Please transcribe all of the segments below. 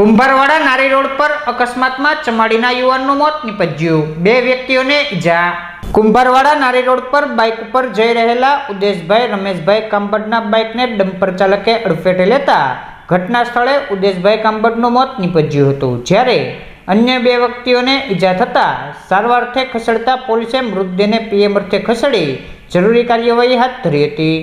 કુંભારવાડા નારી રોડ પર અકસ્માતમાં ચમાડીના યુવાનનું મોત નીપજ્યું, 2 વ્યક્તિઓને ઈજા। કુંભારવાડા નારી રોડ પર બાઇક ઉપર જઈ રહેલા ઉદેશભાઈ રમેશભાઈ કાંબડના બાઇકને ડમ્પર ચાલકે અડફેટે લેતા ઘટના સ્થળે ઉદેશભાઈ કાંબડનું મોત નીપજ્યું હતું, જ્યારે અન્ય 2 વ્યક્તિઓને ઈજા થતા સારવાર અર્થે ખસેડતા પોલીસે મૃતદેહને પીએમ અર્થે ખસેડી જરૂરી કાર્યવાહી હાથ ધરી હતી।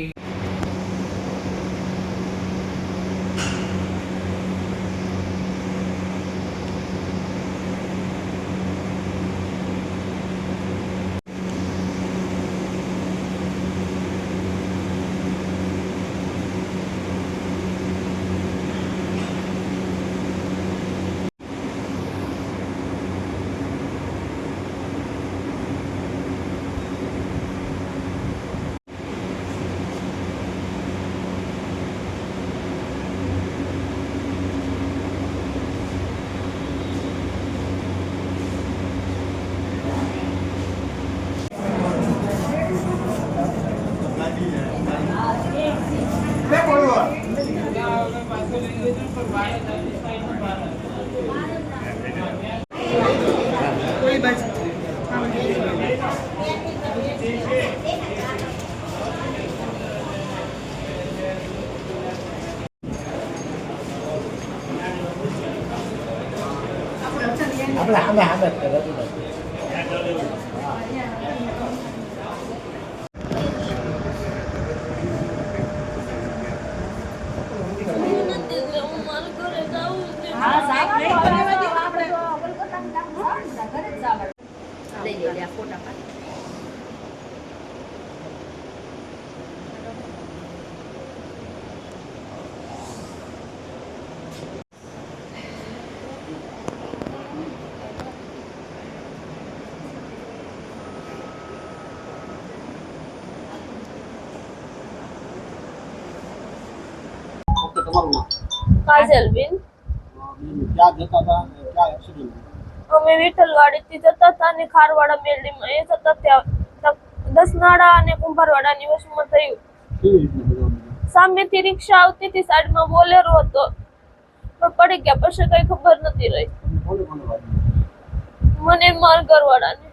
काजलबेन क्या जता था क्या एक्सीडेंट અમે વિઠ્ઠલવાડીથી જતા હતા અને ખારવાડા મેલડીમાં એ જતા ત્યાં દસનાળા અને કુંભારવાડાની વચમાં થયું। કેવી રીતના બધા સામેથી રિક્ષા આવતી હતી, સાઈડમાં બોલેરો હતો, પણ પડી ગયા, પછી કઈ ખબર નથી રહી કોને કોને વાગ્યું? મને મારા ઘરવાળાને।